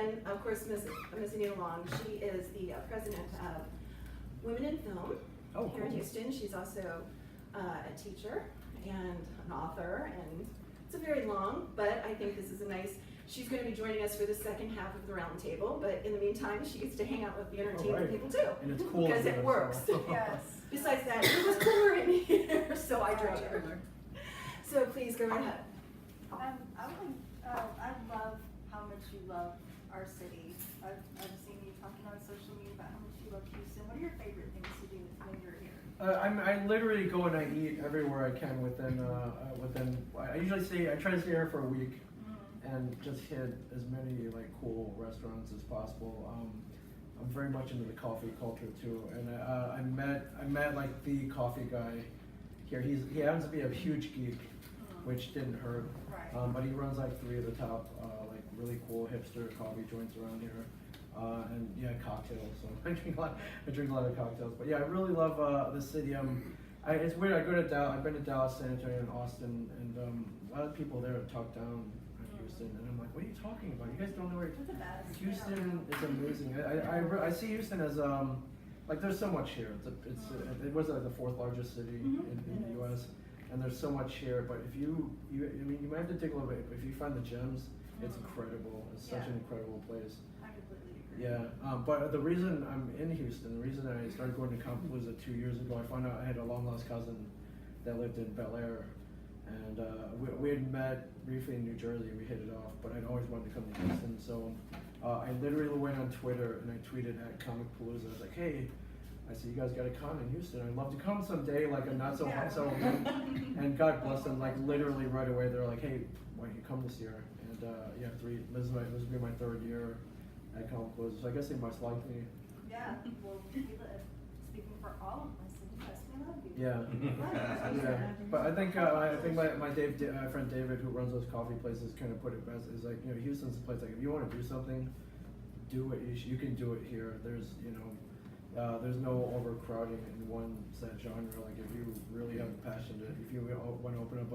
then, of course, Miss Anita Long, she is the president of Women in Film here in Houston. She's also a teacher and an author, and it's a very long, but I think this is a nice, she's going to be joining us for the second half of the round table, but in the meantime, she gets to hang out with the entertainment people too. And it's cool. Because it works. Yes. Besides that, it was cooler in here, so I drove her. So please go ahead. I love how much you love our city. I've seen you talking on social media about how much you love Houston. What are your favorite things to do when you're here? I literally go and I eat everywhere I can within. I usually I try to stay here for a week, and just hit as many like cool restaurants as possible. I'm very much into the coffee culture too, and I met like the coffee guy here. He happens to be a huge geek, which didn't hurt. Right. But he runs like 3 of the top like really cool hipster coffee joints around here, and yeah, cocktails. So I drink a lot of cocktails. But yeah, I really love the city. It's weird. I go to Dallas. I've been to Dallas, San Antonio, and Austin, and a lot of people there talk down on Houston, and I'm like, what are you talking about? You guys don't know where It's the best. Houston is amazing. I see Houston as like there's so much here. It was the 4th largest city in the U.S. And there's so much here, but if you might have to dig a little bit, but if you find the gems, it's incredible. It's such an incredible place. I completely agree. Yeah, but the reason I'm in Houston, the reason I started going to Comicpalooza 2 years ago, I found out I had a long lost cousin that lived in Bel Air, and we had met briefly in New Jersey. We hit it off, but I'd always wanted to come to Houston, so I literally went on Twitter and I tweeted at Comicpalooza. I was like, hey, I said, you guys got a con in Houston. I'd love to come someday, like I'm not so hot. So, and God bless them, like literally right away, they're like, hey, why don't you come this year? And yeah, this will be my 3rd year at Comicpalooza, so I guess they must like me. Yeah, well, speaking for all of us, we love you. Yeah. Yeah. But I think my friend David, who runs those coffee places, kind of put it best. Is like, Houston's a place like if you want to do something, do it. You can do it here. There's there's no overcrowding in one set genre. Like if you really have a passion if you want to open up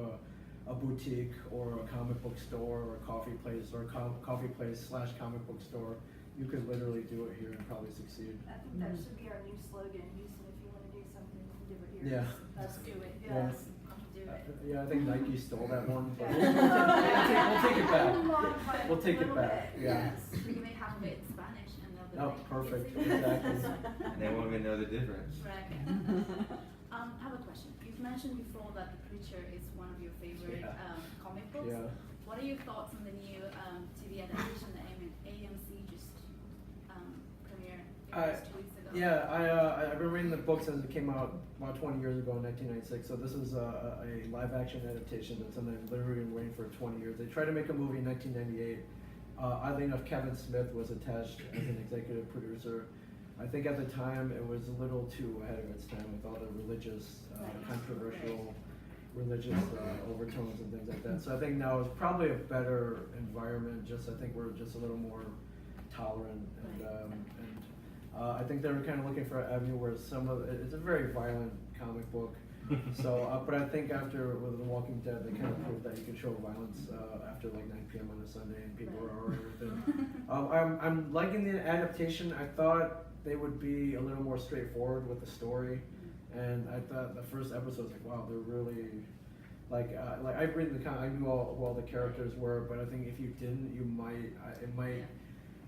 a boutique or a comic book store or a coffee place or a coffee place / comic book store, you could literally do it here and probably succeed. I think that should be our new slogan, Houston. If you want to do something, you can do it here. Yeah. Let's do it. Yeah. Yes. Do it. Yeah, I think Nike stole that one, but we'll take it back. We'll take it back. Yeah. Yes, we can make half of it in Spanish and the other Oh, like, perfect. it's- Exactly. And they won't even know the difference. Right. I have a question. You've mentioned before that The Preacher is one of your favorite comic books. Yeah. What are your thoughts on the new TV adaptation that AMC just premiered 2 weeks ago? Yeah, I've been reading the books since it came out about 20 years ago in 1996. So this is a live action adaptation that's something I've literally been waiting for 20 years. They tried to make a movie in 1998. Oddly enough, Kevin Smith was attached as an executive producer. I think at the time it was a little too ahead of its time with all the religious, controversial religious overtones and things like that. So I think now is probably a better environment. I think we're just a little more tolerant, and I think they were kind of looking for an avenue where it's a very violent comic book. So, but I think with The Walking Dead, they kind of proved that you can show violence after like 9 p.m. on a Sunday, and people are alright with it. I'm liking the adaptation. I thought they would be a little more straightforward with the story, and I thought the first episode was like, wow, they're really like I've written I knew who all the characters were, but I think if you didn't,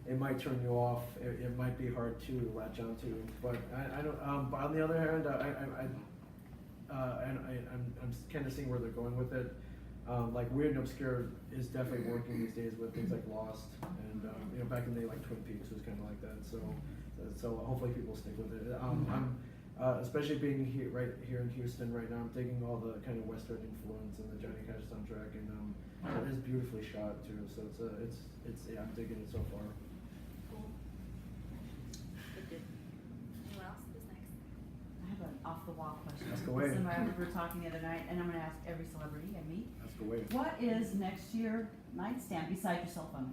it might turn you off. It might be hard to latch onto. But I don't. But on the other hand, I'm kind of seeing where they're going with it. Like Weird and Obscure is definitely working these days with things like Lost, and back in the day, like Twin Peaks was kind of like that. So hopefully people stick with it. I'm especially being right here in Houston right now. I'm digging all the kind of Western influence in the Johnny Cash soundtrack, and it is beautifully shot too. So I'm digging it so far. Cool. Good. Anyone else? Who's next? I have an off-the-wall question. Ask away. We were talking the other night, and I'm going to ask every celebrity I meet. That's the way. What is next year nightstand beside your cell phone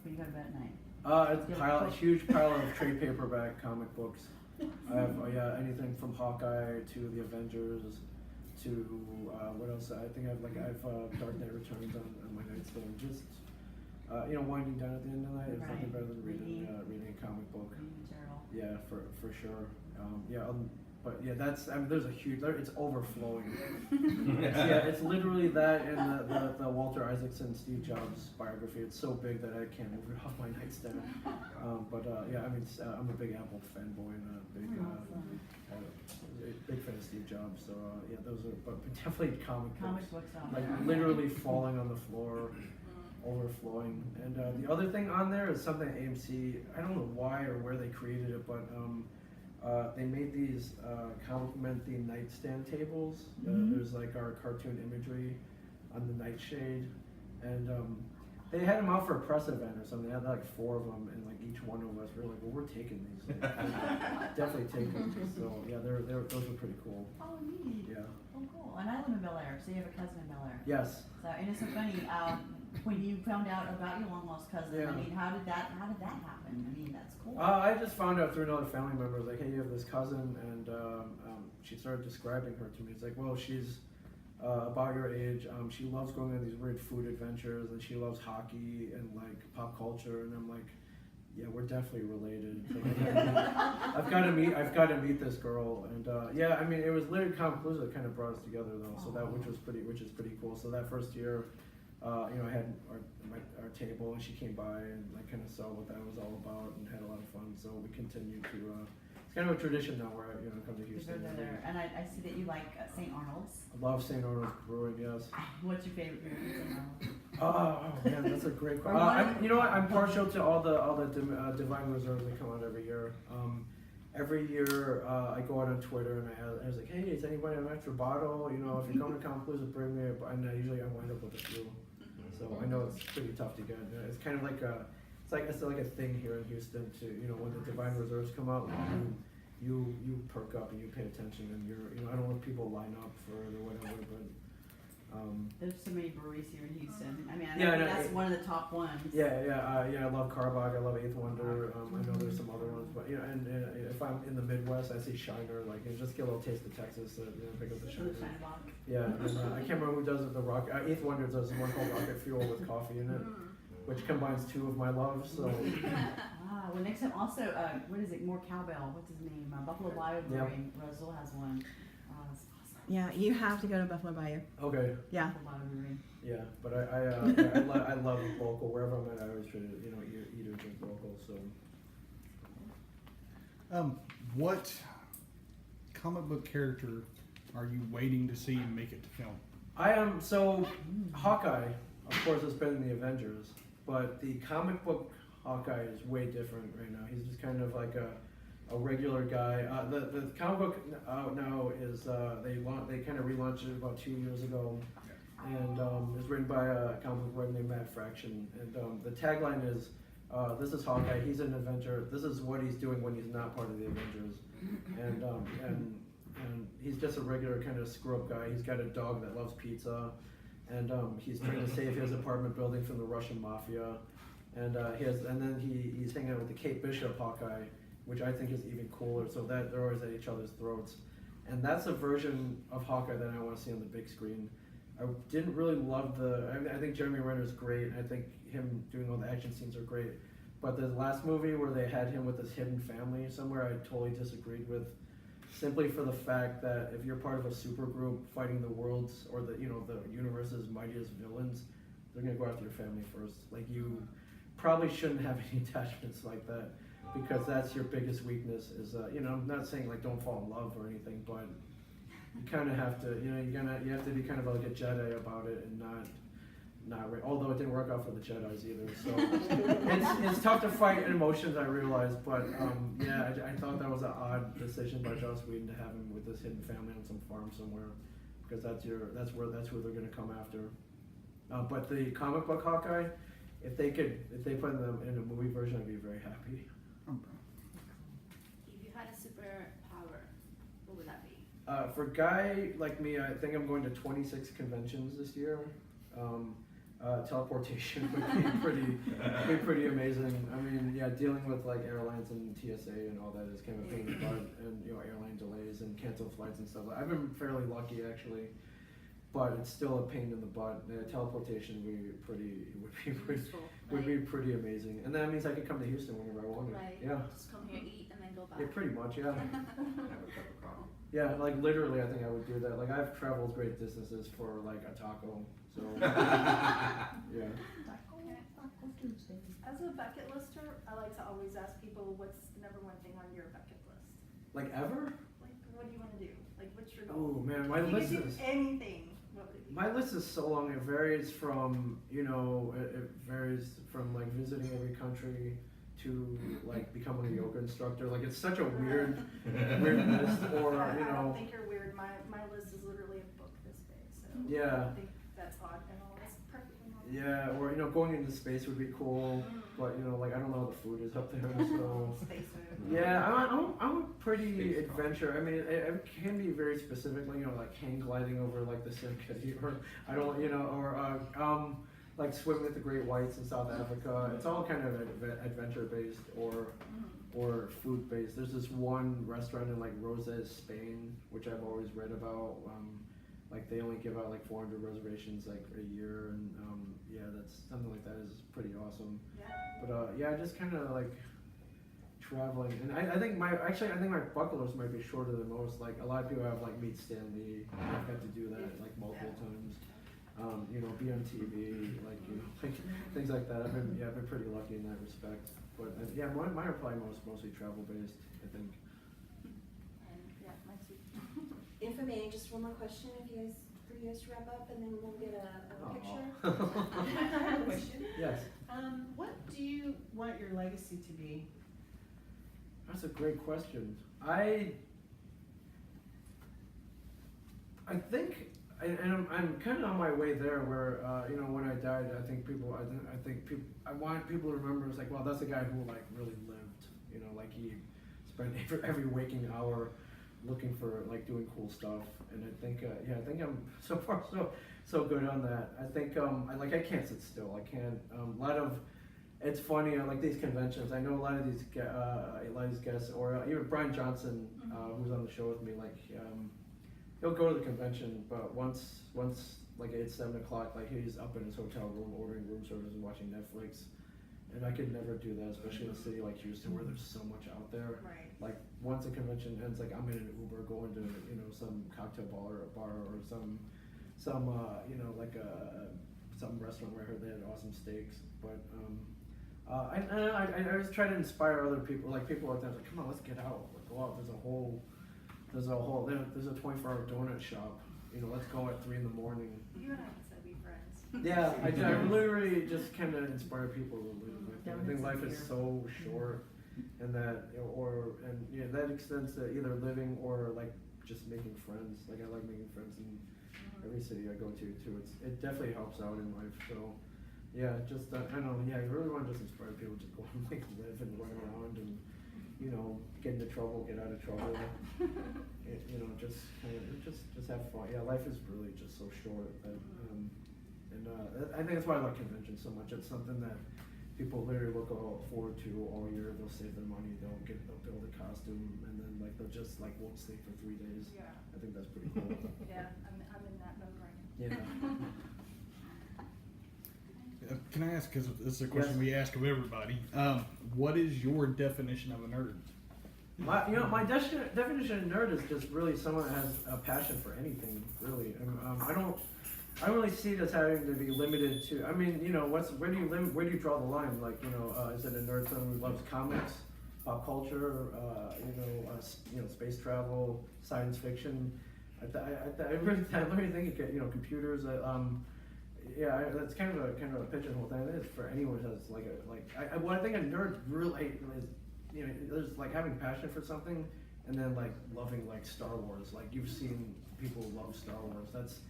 when you go to bed at night? It's a huge pile of trade paperback comic books. I have anything from Hawkeye to the Avengers to what else? I think I have Dark Knight Returns on my nightstand. winding down at the end of the night. It's Right. nothing better than reading Reading. a comic book. Reading material. Yeah, for sure. But yeah, there's a huge, it's overflowing. It's literally that and the Walter Isaacson Steve Jobs biography. It's so big that I can't move it off my nightstand. I'm a big Apple fanboy and a big fan of Steve Jobs. So those are, but definitely comic Comic books. books on Like there. literally falling on the floor, overflowing. And the other thing on there is something AMC, I don't know why or where they created it, but they made these complement the nightstand tables. There's like our cartoon imagery on the nightshade, and they had them out for a press event or something. They had like 4 of them, and like each one of us were like, "Well, we're taking these. Definitely take them." So yeah, those were pretty cool. Oh, neat. Yeah. Oh, cool. And I live in Bel Air, so you have a cousin in Bel Air. Yes. So, and it's so funny, when you found out about your long lost cousin, Yeah. I mean, how did that happen? I mean, that's cool. I just found out through another family member, like, hey, you have this cousin, and she started describing her to me. It's like, well, she's about your age. She loves going on these weird food adventures, and she loves hockey and like pop culture. And I'm like, yeah, we're definitely related. It's like, I've got to meet this girl. And it was literally Comicpalooza that kind of brought us together, though. So which is pretty cool. So that first year, I had our table, and she came by and like kind of saw what that was all about, and had a lot of fun. So we continued to. It's kind of a tradition now where I come to Houston. There. And I see that you like St. Arnold's. I love St. Arnold's Brewing. Yes. What's your favorite beer from St. Arnold's? Oh man, that's a great question. You know what? I'm partial to all the Divine Reserves that come out every year. Every year I go out on Twitter and I was like, hey, does anybody have an extra bottle? You know, if you're coming to Comicpalooza, bring me. And usually I wind up with a few. So I know it's pretty tough to get. It's kind of like it's like a thing here in Houston to when the Divine Reserves come out, you perk up and you pay attention, and I don't want people line up for it or whatever, but. There's so many breweries here in Houston. I mean, that's one of the top ones. I love Carbog. I love Eighth Wonder. I know there's some other ones, but and if I'm in the Midwest, I see Shiner. Like, just get a little taste of Texas. Pick up the Shiner. Yeah, and I can't remember who does it. The Rock. Eighth Wonder does one called Rocket Fuel with coffee in it, which combines 2 of my loves. So. Well, next time also, what is it? More cowbell. What's his name? Buffalo Bayou Brewing. Rosal has one. Yeah, you have to go to Buffalo Bayou. Okay. Yeah. Yeah, but I love local. Wherever I'm at, I always try to eat or drink local. So. What comic book character are you waiting to see make it to film? I am Hawkeye, of course, has been in the Avengers, but the comic book Hawkeye is way different right now. He's just kind of like a regular guy. The comic book now is they kind of relaunched it about 2 years ago, and it's written by a comic book writer named Matt Fraction. And the tagline is, "This is Hawkeye. He's an Avenger. This is what he's doing when he's not part of the Avengers." And he's just a regular kind of screw-up guy. He's got a dog that loves pizza, and he's trying to save his apartment building from the Russian mafia. And he's hanging out with the Kate Bishop Hawkeye, which I think is even cooler, so that they're always at each other's throats. And that's a version of Hawkeye that I want to see on the big screen. I didn't really love I think Jeremy Renner's great, and I think him doing all the action scenes are great. But the last movie where they had him with this hidden family somewhere, I totally disagreed with, simply for the fact that if you're part of a super group fighting the world's, or the universe's mightiest villains, they're gonna go after your family first. Like, you probably shouldn't have any attachments like that, because that's your biggest weakness is, I'm not saying like don't fall in love or anything, but you kind of have to, you have to be kind of like a Jedi about it and although it didn't work out for the Jedis either, so it's tough to fight emotions, I realize, but I thought that was an odd decision by Joss Whedon to have him with this hidden family on some farm somewhere, because that's where they're going to come after. But the comic book Hawkeye, if they put them in a movie version, I'd be very happy. If you had a superpower, what would that be? For a guy like me, I think I'm going to 26 conventions this year. Teleportation would be pretty amazing. I mean, dealing with like airlines and TSA and all that is kind of a pain in the butt, and airline delays and canceled flights and stuff. I've been fairly lucky actually, but it's still a pain in the butt. Teleportation would be Useful, would be right. pretty amazing, and that means I could come to Houston whenever I wanted. Right. Yeah. Just come here, eat, and then go back. Yeah, pretty much. Yeah. Have a cup of coffee. Yeah, like literally, I think I would do that. Like I've traveled great distances for like a taco. So yeah. Taco Tuesday. As a bucket lister, I like to always ask people, what's the number one thing on your bucket list? Like ever? Like, what do you want to do? Like, what's your goal? Oh man, my If you list could do is anything, what would it be? my list is so long. It varies from it varies from like visiting every country to like becoming a yoga instructor. Like it's such a weird list. Or Yeah, you I don't know. think you're weird. My list is literally a book this big, so I Yeah. don't think that's odd at all. That's perfectly normal. Yeah, or going into space would be cool, but like I don't know how the food is up there, so. Space food. Yeah, I'm a pretty Space adventure. I mean, it can be very specific, like hang gliding over like the Serengeti, or I don't, or like swimming with the great whites in South Africa. It's all kind of adventure based or food based. There's this one restaurant in like Roses, Spain, which I've always read about. Like they only give out like 400 reservations like a year, and yeah, that's something like that is pretty awesome. Yeah. But yeah, just kind of like traveling, and I think my bucket list might be shorter than most. Like a lot of people have like meet Stan Lee. I've got to do that like multiple times. Be on TV, like like things like that. I've been pretty lucky in that respect. But yeah, mine are probably mostly travel based, I think. And yeah, mine too. And for me, just one more question for you guys to wrap up, and then we'll get a picture. I have a question. Yes, What do you want your legacy to be? that's a great question. I think, and I'm kind of on my way there. Where when I died, I want people to remember. It's like, well, that's a guy who like really lived. Like he spent every waking hour looking for like doing cool stuff. And I think I'm so far so good on that. I think I can't sit still. I can't. A lot of it's funny. Like these conventions. I know a lot of these guests, or even Brian Johnson, who's on the show with me. Like he'll go to the convention, but once like it's 7 o'clock, like he's up in his hotel room ordering room service and watching Netflix. And I could never do that, especially in a city like Houston where there's so much out there. Right. Like once a convention ends, like I'm in an Uber going to some cocktail bar or some some restaurant where I heard they had awesome steaks. But I was trying to inspire other people, like people out there, like come on, let's get out, let's go out. There's a 24-hour donut shop. Let's go at 3 in the morning. You and I said be friends. Yeah, I literally just kind of inspire people to live. I think life is so short, and that that extends to either living or like just making friends. Like I like making friends in every city I go to too. It definitely helps out in life. So yeah, just I don't know. Yeah, I really want to just inspire people to go and like live and run around and get into trouble, get out of trouble. Just kind of just have fun. Yeah, life is really just so short that. I think that's why I like conventions so much. It's something that people literally look forward to all year. They'll save their money. They'll build a costume, and then like they'll just like won't sleep for 3 days. Yeah. I think that's pretty cool. Yeah, I'm in that mode right now. Yeah. Can I ask, because this is a question Yes. we ask of everybody, what is your definition of a nerd? My definition of nerd is just really someone that has a passion for anything. Really, I don't really see it as having to be limited to. I mean, where do you draw the line? Like, is it a nerd someone who loves comics, pop culture, space travel, science fiction? I really think computers. That's kind of a pigeonhole thing. It is for anyone who has I think a nerd really is. There's like having passion for something, and then like loving like Star Wars. Like you've seen people who love Star Wars. That's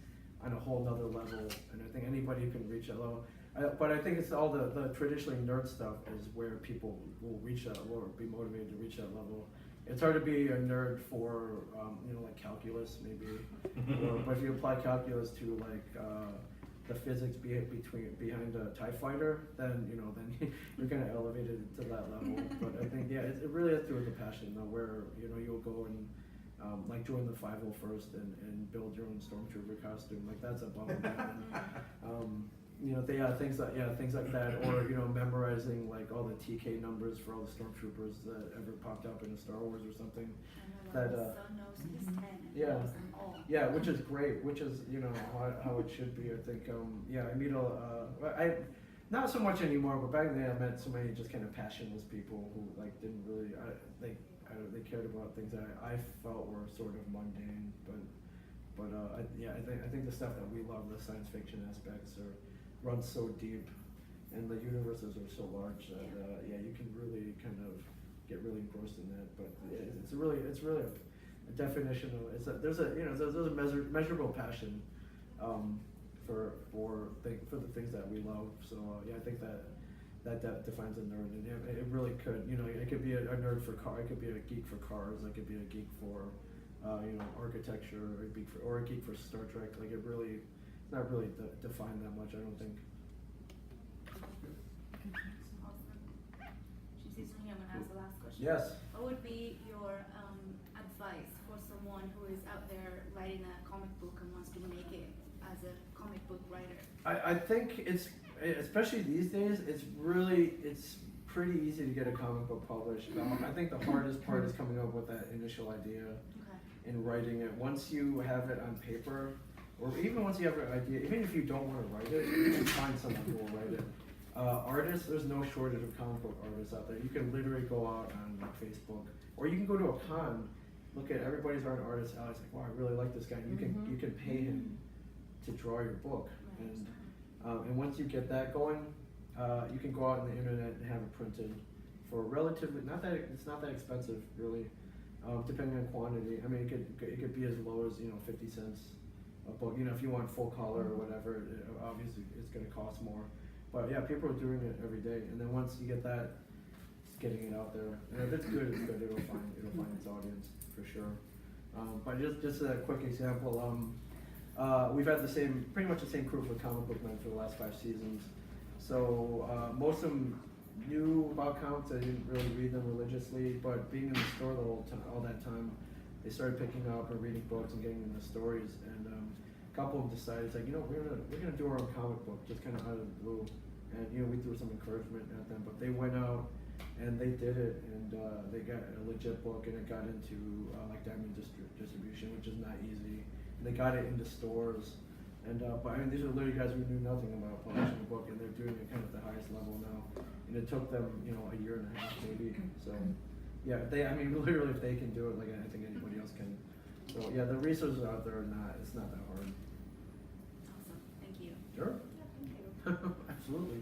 on a whole nother level, and I think anybody can reach that level. But I think it's all the traditionally nerd stuff is where people will reach that or be motivated to reach that level. It's hard to be a nerd for like calculus maybe, but if you apply calculus to like the physics behind a TIE fighter, then you're kind of elevated to that level. But I think it really has to do with the passion, where you'll go and like join the 501st and build your own stormtrooper costume. Like that's above and beyond. You know, things like that, or you know, memorizing like all the TK numbers for all the stormtroopers that ever popped up in a Star Wars or something. That, That, son knows his 10 and yeah. knows them all. Yeah, which is great, which is, you know, how it should be, I think. Yeah, I meet not so much anymore, but back then I met so many just kind of passionless people who like didn't really, they cared about things that I felt were sort of mundane, but I think the stuff that we love, the science fiction aspects, run so deep, and the universes are so large that yeah, you can really kind of get really engrossed in that. But it's really a definition of there's a measurable passion for the things that we love. So yeah, I think that defines a nerd, and it really could, you know, it could be a nerd for car, it could be a geek for cars, it could be a geek for you know, architecture, or a geek for Star Trek. Like it's not really defined that much, I don't think. Awesome. She sees me, I'm gonna ask the last question. Yes. What would be your advice for someone who is out there writing a comic book and wants to make it as a comic book writer? I think especially these days, it's pretty easy to get a comic book published. I think the hardest part is coming up with that initial idea and writing it. Once you have it on paper, or even once you have an idea, even if you don't want to write it, you can find someone who will write it. Artists, there's no shortage of comic book artists out there. You can literally go out on like Facebook, or you can go to a con, look at everybody's art artist. It's like, wow, I really like this guy. You can pay him to draw your book, and once you get that going, you can go out on the internet and have it printed for relatively it's not that expensive really, depending on quantity. I mean, it could be as low as 50 cents a book. You know, if you want full color or whatever, obviously it's going to cost more. But yeah, people are doing it every day, and then once you get that, it's getting it out there. And if it's good, it's good. It'll find its audience for sure. But just a quick example. We've had pretty much the same crew for Comic Book Men for the last 5 seasons. So most of them knew about comics. I didn't really read them religiously, but being in the store all that time, they started picking up and reading books and getting into stories. And a couple of them decided, it's like, we're gonna do our own comic book, just kind of out of the blue. And we threw some encouragement at them, but they went out and they did it, and they got a legit book, and it got into like diamond distribution, which is not easy. And they got it into stores. And but I mean, these are literally guys who knew nothing about publishing a book, and they're doing it kind of at the highest level now. And it took them, a year and a half maybe. So yeah, literally, if they can do it, like I think anybody else can. So yeah, the resources out there it's not that hard. Awesome, thank you. Sure. Yeah, thank you. Absolutely.